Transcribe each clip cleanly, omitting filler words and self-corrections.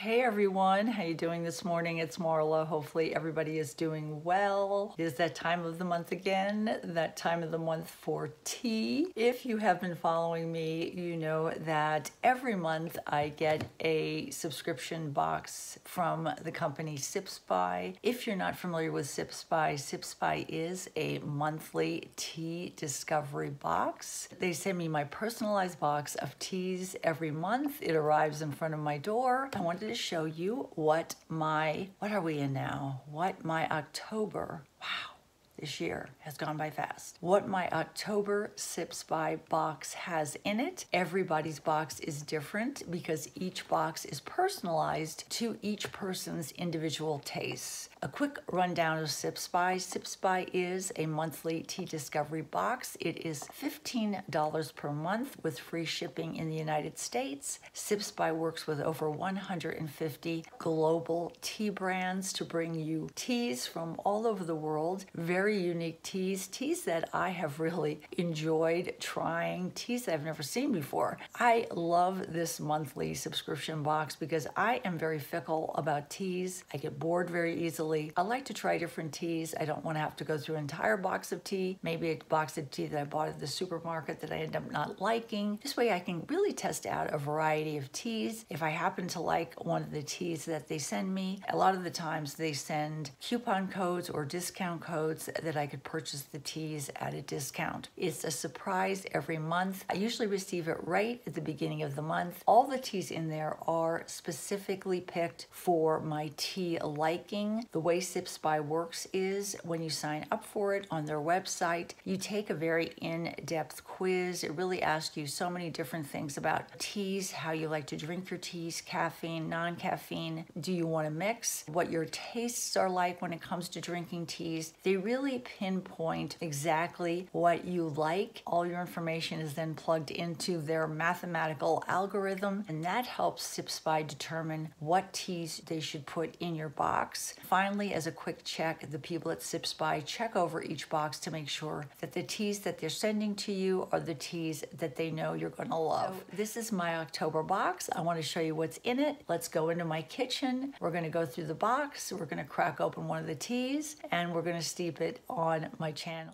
Hey everyone, how you doing this morning? It's Marla. Hopefully everybody is doing well. It is that time of the month again, that time of the month for tea. If you have been following me, you know that every month I get a subscription box from the company Sips By. If you're not familiar with Sips By is a monthly tea discovery box. They send me my personalized box of teas every month. It arrives in front of my door. I wanted to show you what are we in now? What my October, wow, this year has gone by fast. What my October Sips By box has in it. Everybody's box is different because each box is personalized to each person's individual tastes. A quick rundown of Sips By. Sips By is a monthly tea discovery box. It is $15 per month with free shipping in the United States. Sips By works with over 150 global tea brands to bring you teas from all over the world. Very unique teas that I have really enjoyed trying, teas that I've never seen before. I love this monthly subscription box because I am very fickle about teas. I get bored very easily. I like to try different teas. I don't want to have to go through an entire box of tea, maybe a box of tea that I bought at the supermarket that I end up not liking. This way I can really test out a variety of teas. If I happen to like one of the teas that they send me, a lot of the times they send coupon codes or discount codes that I could purchase the teas at a discount. It's a surprise every month. I usually receive it right at the beginning of the month. All the teas in there are specifically picked for my tea liking. The way Sips By works is when you sign up for it on their website, you take a very in-depth quiz. It really asks you so many different things about teas, how you like to drink your teas, caffeine, non-caffeine. Do you want to mix? What your tastes are like when it comes to drinking teas. They really pinpoint exactly what you like. All your information is then plugged into their mathematical algorithm, and that helps Sips By determine what teas they should put in your box. Finally, as a quick check, the people at Sips By check over each box to make sure that the teas that they're sending to you are the teas that they know you're going to love. So this is my October box. I want to show you what's in it. Let's go into my kitchen. We're going to go through the box. We're going to crack open one of the teas, and we're going to steep it on my channel.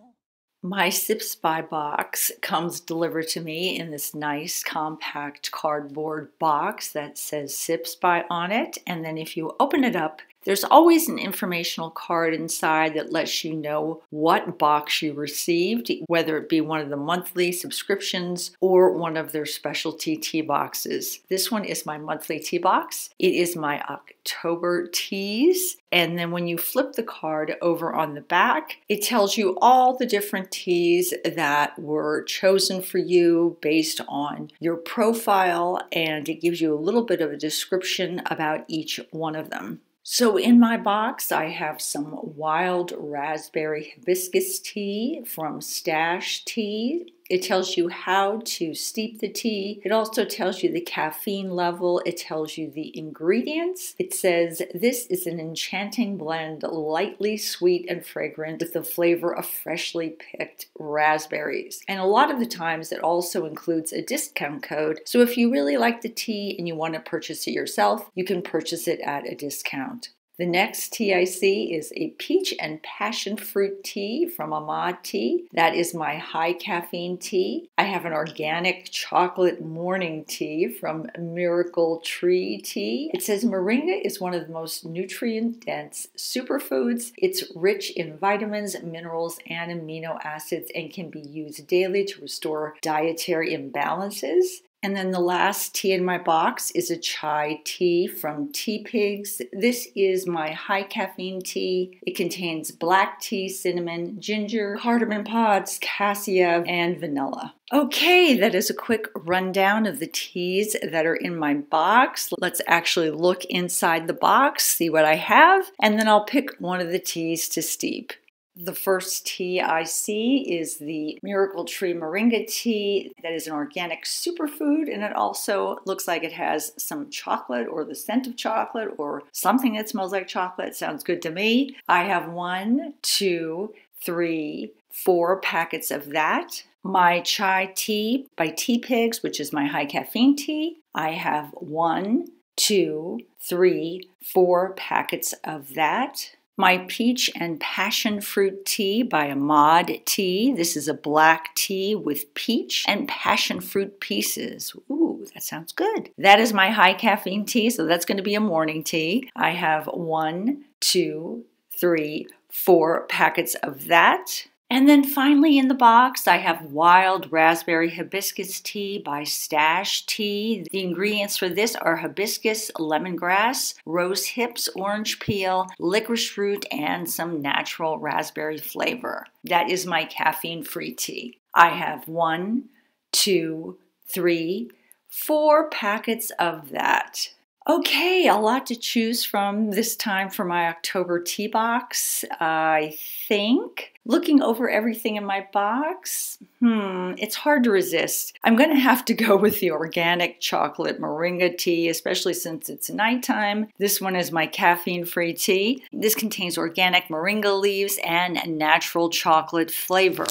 My Sips By box comes delivered to me in this nice compact cardboard box that says Sips By on it. And then if you open it up, there's always an informational card inside that lets you know what box you received, whether it be one of the monthly subscriptions or one of their specialty tea boxes. This one is my monthly tea box. It is my October teas. And then when you flip the card over on the back, it tells you all the different teas that were chosen for you based on your profile, and it gives you a little bit of a description about each one of them. So in my box, I have some wild raspberry hibiscus tea from Stash Tea. It tells you how to steep the tea. It also tells you the caffeine level. It tells you the ingredients. It says this is an enchanting blend, lightly sweet and fragrant with the flavor of freshly picked raspberries. And a lot of the times it also includes a discount code. So if you really like the tea and you want to purchase it yourself, you can purchase it at a discount. The next tea I see is a peach and passion fruit tea from Ahmad Tea. That is my high caffeine tea. I have an organic chocolate morning tea from Miracle Tree Tea. It says moringa is one of the most nutrient-dense superfoods. It's rich in vitamins, minerals, and amino acids and can be used daily to restore dietary imbalances. And then the last tea in my box is a chai tea from Tea Pigs. This is my high caffeine tea. It contains black tea, cinnamon, ginger, cardamom pods, cassia, and vanilla. Okay, that is a quick rundown of the teas that are in my box. Let's actually look inside the box, see what I have, and then I'll pick one of the teas to steep. The first tea I see is the Miracle Tree Moringa tea. That is an organic superfood, and it also looks like it has some chocolate or the scent of chocolate or something that smells like chocolate. Sounds good to me. I have 1, 2, 3, 4 packets of that. My chai tea by Tea Pigs, which is my high caffeine tea. I have 1, 2, 3, 4 packets of that. My peach and passion fruit tea by Ahmad Tea. This is a black tea with peach and passion fruit pieces. Ooh, that sounds good. That is my high caffeine tea, so that's going to be a morning tea. I have 1, 2, 3, 4 packets of that. And then finally in the box, I have wild raspberry hibiscus tea by Stash Tea. The ingredients for this are hibiscus, lemongrass, rose hips, orange peel, licorice root, and some natural raspberry flavor. That is my caffeine-free tea. I have 1, 2, 3, 4 packets of that. Okay, a lot to choose from this time for my October tea box, I think. Looking over everything in my box, it's hard to resist. I'm going to have to go with the organic chocolate moringa tea, especially since it's nighttime. This one is my caffeine-free tea. This contains organic moringa leaves and natural chocolate flavor.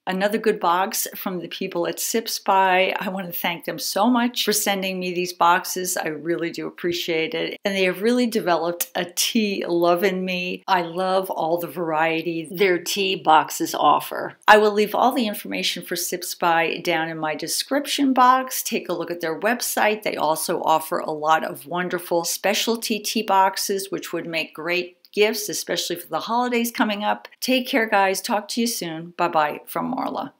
Another good box from the people at Sips By. I want to thank them so much for sending me these boxes. I really do appreciate it. And they have really developed a tea love in me. I love all the variety their tea boxes offer. I will leave all the information for Sips By down in my description box. Take a look at their website. They also offer a lot of wonderful specialty tea boxes, which would make great gifts, especially for the holidays coming up. Take care, guys. Talk to you soon. Bye-bye from Marla.